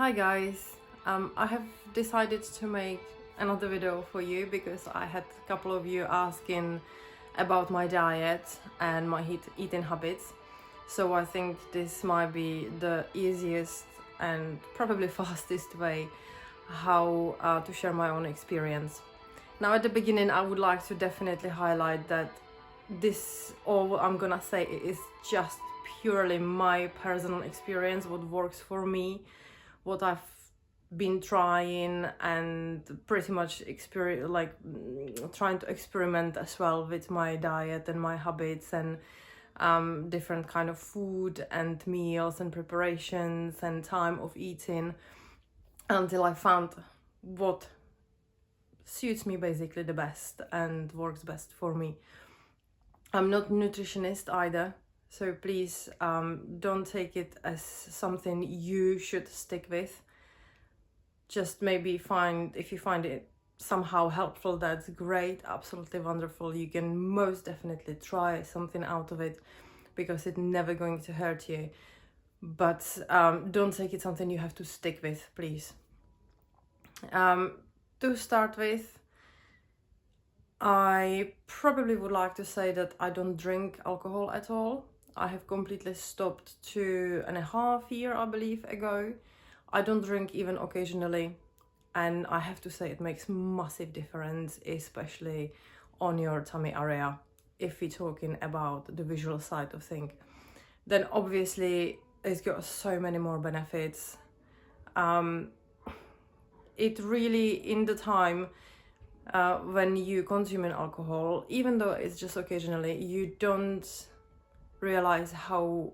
Hi guys, I have decided to make another video for you because I had a couple of you asking about my diet and my eating habits. So I think this might be the easiest and probably fastest way how to share my own experience. Now at the beginning I would like to definitely highlight that all I'm gonna say is just purely my personal experience, what works for me, what I've been trying, and pretty much trying to experiment as well with my diet and my habits and different kind of food and meals and preparations and time of eating until I found what suits me basically the best and works best for me. I'm not a nutritionist either, so please don't take it as something you should stick with. Just maybe if you find it somehow helpful, that's great, absolutely wonderful. You can most definitely try something out of it because it's never going to hurt you. But don't take it something you have to stick with, please. To start with, I probably would like to say that I don't drink alcohol at all. I have completely stopped 2.5 years, I believe, ago. I don't drink even occasionally, and I have to say it makes massive difference, especially on your tummy area, if we're talking about the visual side of things. Then obviously it's got so many more benefits. It really, in the time when you consuming alcohol, even though it's just occasionally, you don't realize how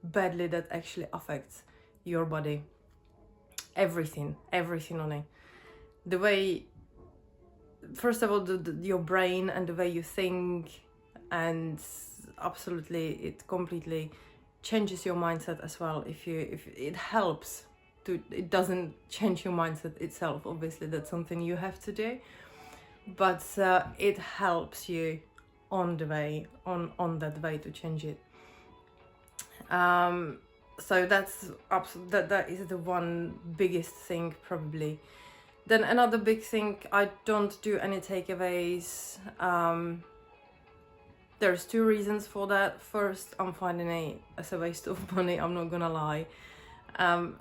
badly that actually affects your body. Everything on it. The way, first of all, your brain and the way you think, and absolutely it completely changes your mindset as well. If it helps to, it doesn't change your mindset itself, obviously that's something you have to do, but it helps you on the way, on that way to change it. So that is the one biggest thing probably. Then another big thing, I don't do any takeaways. There's two reasons for that. First, I'm finding it as a waste of money, I'm not gonna lie.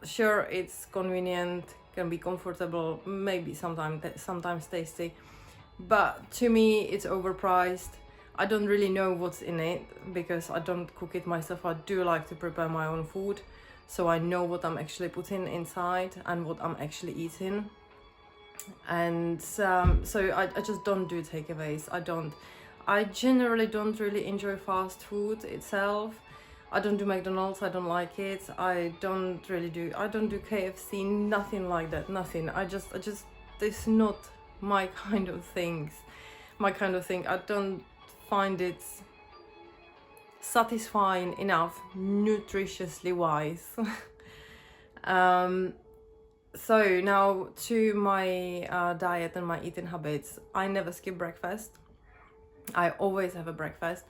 Sure, it's convenient, can be comfortable, maybe sometimes tasty, but to me it's overpriced. I don't really know what's in it because I don't cook it myself. I do like to prepare my own food, so I know what I'm actually putting inside and what I'm actually eating. And so I just don't do takeaways. I generally don't really enjoy fast food itself. I don't do McDonald's, I don't like it. I don't do KFC, nothing like that, nothing. I just, it's not my kind of thing. I don't find it satisfying enough, nutritiously wise. So now to my diet and my eating habits. I never skip breakfast. I always have a breakfast,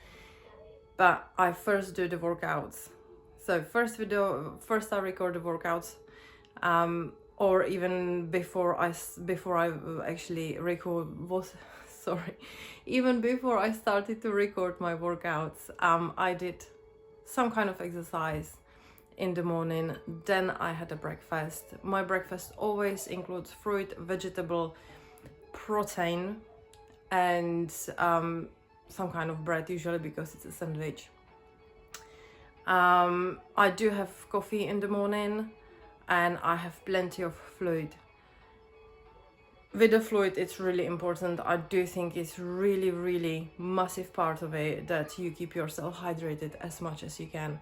but I first do the workouts. So first I record the workouts, or even before I actually record even before I started to record my workouts, I did some kind of exercise in the morning. Then I had a breakfast. My breakfast always includes fruit, vegetable, protein, and some kind of bread, usually because it's a sandwich. I do have coffee in the morning, and I have plenty of fluid. With the fluid, it's really important. I do think it's really massive part of it that you keep yourself hydrated as much as you can,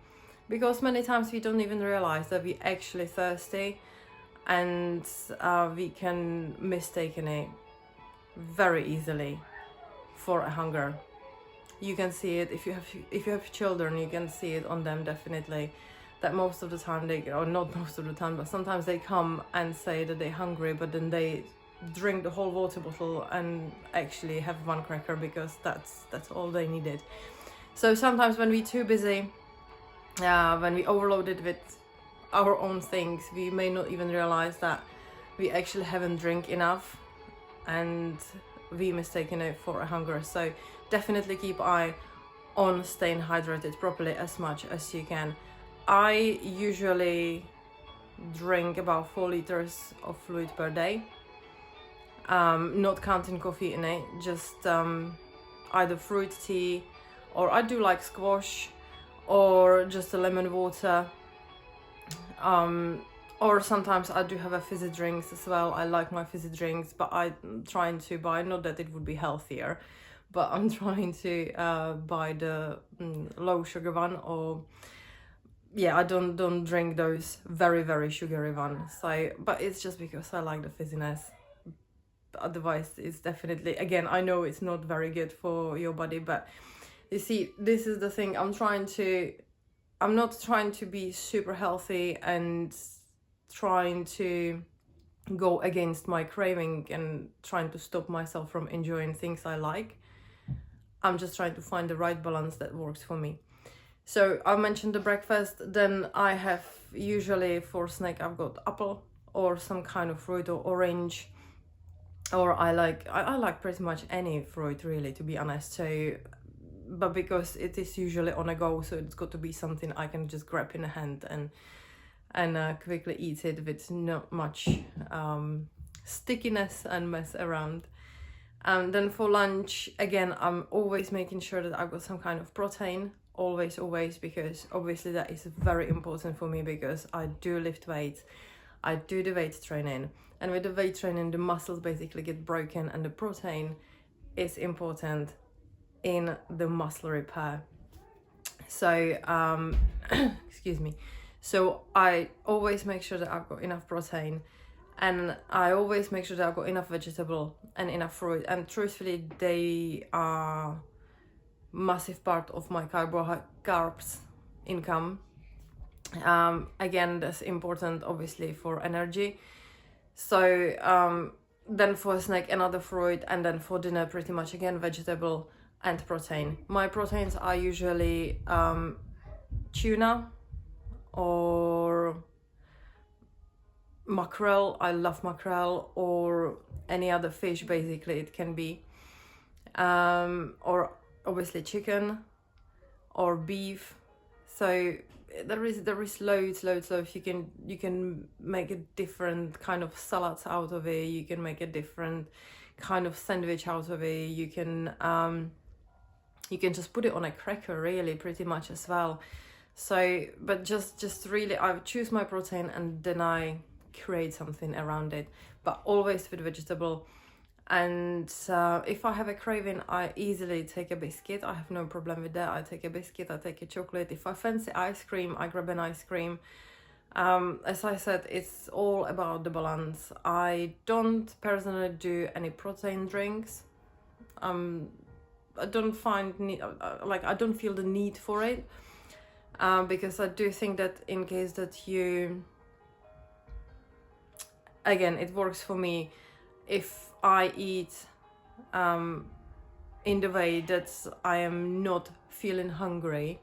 because many times we don't even realize that we're actually thirsty, and we can mistake it very easily for a hunger. You can see it if you have children, you can see it on them definitely, that most of the time or not most of the time, but sometimes they come and say that they're hungry, but then they drink the whole water bottle and actually have one cracker because that's all they needed. So sometimes when we're too busy, when we overloaded with our own things. We may not even realize that we actually haven't drink enough, and we mistaken it for a hunger. So definitely keep eye on staying hydrated properly as much as you can. I usually drink about 4 liters of fluid per day, not counting coffee in it, just either fruit tea, or I do like squash, or just a lemon water, or sometimes I do have a fizzy drinks as well. I like my fizzy drinks, but I'm trying to buy, not that it would be healthier, but I'm trying to buy the low sugar one, or yeah, I don't drink those very sugary ones. So, but it's just because I like the fizziness. Otherwise, it's definitely, again, I know it's not very good for your body, but you see, this is the thing. I'm not trying to be super healthy and trying to go against my craving and trying to stop myself from enjoying things I like. I'm just trying to find the right balance that works for me. So I mentioned the breakfast. Then I have usually for snack I've got apple or some kind of fruit, or orange, or I like pretty much any fruit really, to be honest. So, but because it is usually on a go, so it's got to be something I can just grab in a hand and quickly eat it with not much stickiness and mess around. And then for lunch, again, I'm always making sure that I've got some kind of protein, always, because obviously that is very important for me, because I do lift weights, I do the weight training, and with the weight training, the muscles basically get broken, and the protein is important in the muscle repair. So, excuse me. So I always make sure that I've got enough protein, and I always make sure that I've got enough vegetable and enough fruit. And truthfully, they are massive part of my carbs income. Again, that's important obviously for energy. So then for snack, another fruit, and then for dinner pretty much again vegetable and protein. My proteins are usually tuna or mackerel. I love mackerel, or any other fish basically it can be, or obviously chicken or beef. So there is loads. You can make a different kind of salads out of it. You can make a different kind of sandwich out of it. You can just put it on a cracker really, pretty much as well. So, but just really, I choose my protein and then I create something around it, but always with vegetable. And if I have a craving, I easily take a biscuit. I have no problem with that. I take a biscuit, I take a chocolate. If I fancy ice cream, I grab an ice cream. As I said, it's all about the balance. I don't personally do any protein drinks. I don't find I don't feel the need for it, because I do think that in case that you, again, it works for me. If I eat in the way that I am not feeling hungry,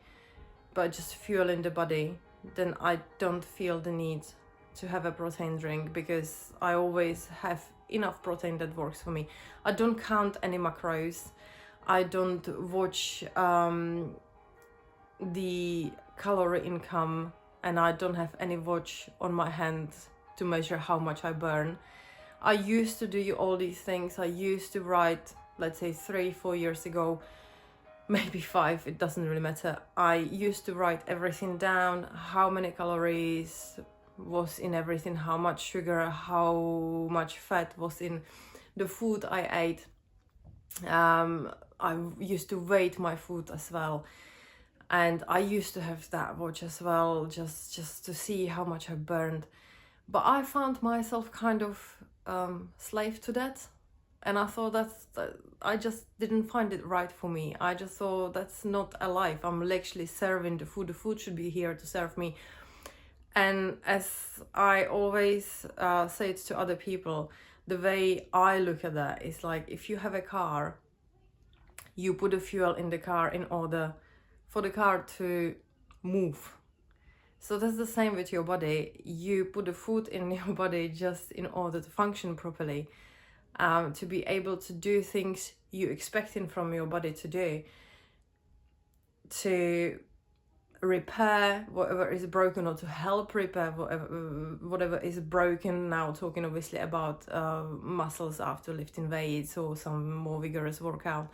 but just fueling the body, then I don't feel the need to have a protein drink, because I always have enough protein that works for me. I don't count any macros. I don't watch the calorie income, and I don't have any watch on my hand to measure how much I burn. I used to do all these things. I used to write, let's say 3-4 years ago, maybe 5, it doesn't really matter. I used to write everything down, how many calories was in everything, how much sugar, how much fat was in the food I ate. I used to weight my food as well, and I used to have that watch as well, just to see how much I burned. But I found myself kind of slave to that, and I thought that I just didn't find it right for me. I just thought that's not a life. I'm actually serving the food should be here to serve me. And as I always say it to other people, the way I look at that is like, if you have a car, you put the fuel in the car in order for the car to move. So that's the same with your body. You put the food in your body just in order to function properly, to be able to do things you expecting from your body to do, to repair whatever is broken, or to help repair whatever is broken. Now talking obviously about muscles after lifting weights or some more vigorous workout,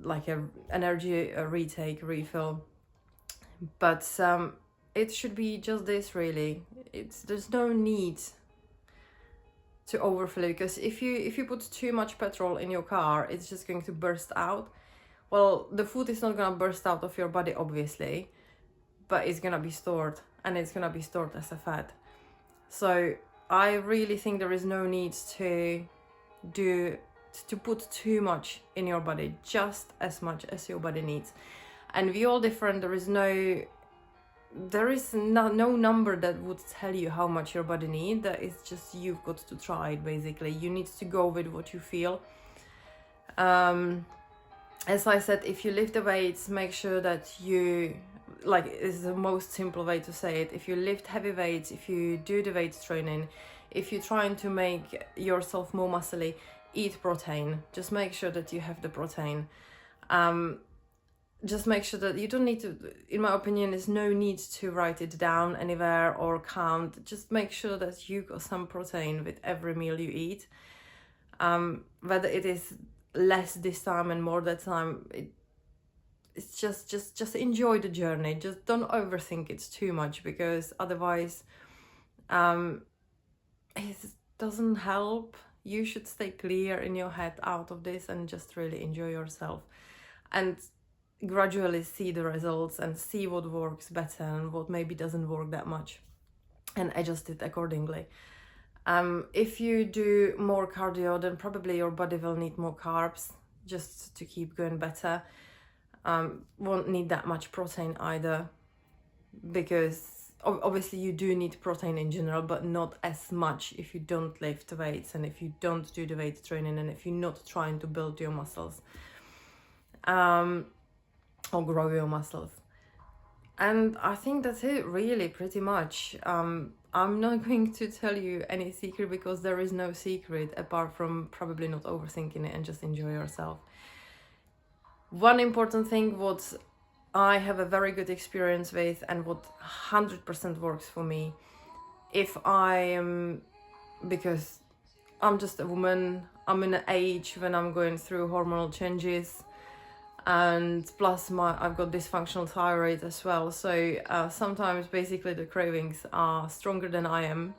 like a energy retake, refill. But it should be just this, really. There's no need to overfill it, because if you put too much petrol in your car, it's just going to burst out. Well, the food is not gonna burst out of your body, obviously, but it's gonna be stored, and it's gonna be stored as a fat. So I really think there is no need to put too much in your body, just as much as your body needs. And we're all different. There is no number that would tell you how much your body needs. That is just, you've got to try it, basically. You need to go with what you feel. As I said, if you lift the weights, make sure that you, like, is the most simple way to say it. If you lift heavy weights, if you do the weights training, if you're trying to make yourself more muscly, eat protein. Just make sure that you have the protein. Just make sure that you don't need to, in my opinion, there's no need to write it down anywhere or count. Just make sure that you got some protein with every meal you eat. Whether it is less this time and more that time, it's just enjoy the journey. Just don't overthink it too much, because otherwise it doesn't help. You should stay clear in your head out of this and just really enjoy yourself, and gradually see the results and see what works better and what maybe doesn't work that much, and adjust it accordingly. If you do more cardio, then probably your body will need more carbs just to keep going better. Won't need that much protein either, because obviously you do need protein in general, but not as much if you don't lift weights and if you don't do the weight training and if you're not trying to build your muscles or grow your muscles. And I think that's it, really, pretty much. I'm not going to tell you any secret, because there is no secret apart from probably not overthinking it and just enjoy yourself. One important thing, what I have a very good experience with and what 100% works for me, if I am, because I'm just a woman, I'm in an age when I'm going through hormonal changes, and plus I've got dysfunctional thyroid as well, so sometimes basically the cravings are stronger than I am,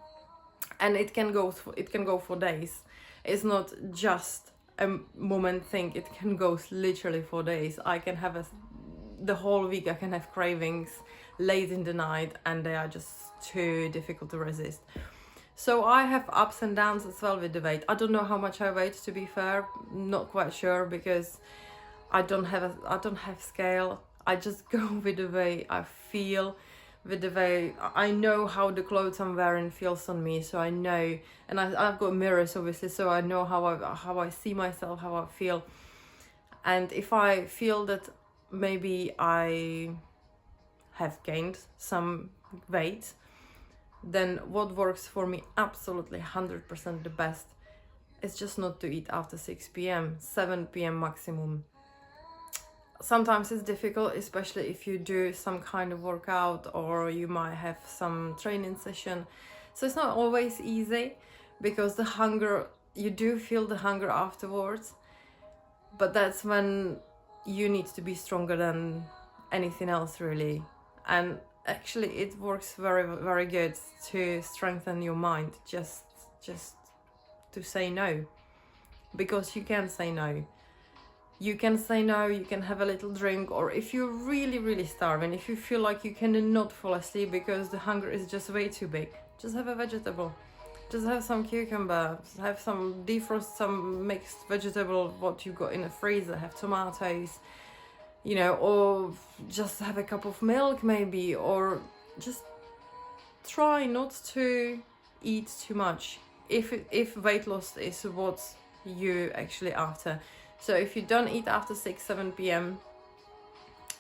and it can go for days. It's not just a moment thing, it can go literally for days. I can have the whole week I can have cravings late in the night, and they are just too difficult to resist. So I have ups and downs as well with the weight. I don't know how much I weigh, to be fair, not quite sure, because I don't have scale. I just go with the way I feel, with the way I know how the clothes I'm wearing feels on me. So I know, and I've got mirrors obviously, so I know how I see myself, how I feel. And if I feel that maybe I have gained some weight, then what works for me absolutely 100% the best is just not to eat after 6 p.m, 7 p.m. maximum. Sometimes it's difficult, especially if you do some kind of workout or you might have some training session. So it's not always easy, because the hunger, you do feel the hunger afterwards, but that's when you need to be stronger than anything else, really. And actually it works very, very good to strengthen your mind, just to say no, because you can say no. You can say no, you can have a little drink, or if you're really, really starving, if you feel like you cannot fall asleep because the hunger is just way too big, just have a vegetable. Just have some cucumber, have some defrost, some mixed vegetable, what you got in the freezer, have tomatoes, you know, or just have a cup of milk maybe, or just try not to eat too much if weight loss is what you actually after. So if you don't eat after 6-7 p.m,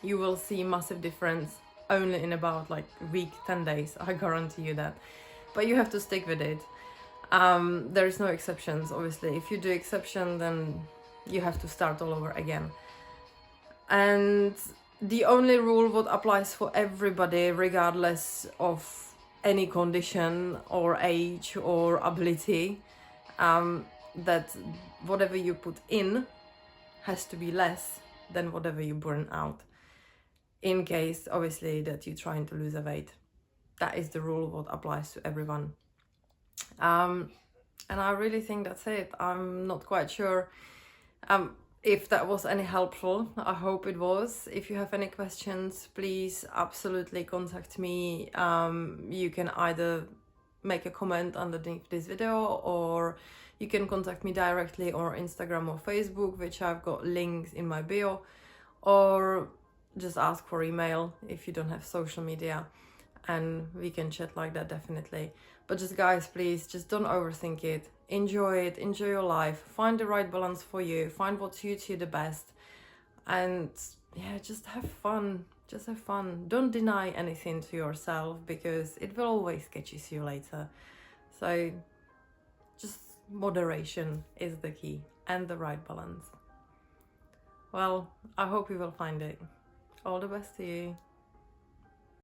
you will see massive difference only in about like a week, 10 days, I guarantee you that. But you have to stick with it. There is no exceptions, obviously. If you do exception, then you have to start all over again. And the only rule what applies for everybody, regardless of any condition or age or ability, that whatever you put in has to be less than whatever you burn out. In case, obviously, that you're trying to lose a weight. That is the rule what applies to everyone. And I really think that's it. I'm not quite sure if that was any helpful. I hope it was. If you have any questions, please absolutely contact me. You can either make a comment underneath this video, or you can contact me directly on Instagram or Facebook, which I've got links in my bio, or just ask for email if you don't have social media, and we can chat like that, definitely. But just guys, please, just don't overthink it. Enjoy it, enjoy your life, find the right balance for you, find what suits you the best, and yeah, just have fun. Just have fun. Don't deny anything to yourself, because it will always catch you later. So just moderation is the key, and the right balance. Well, I hope you will find it. All the best to you.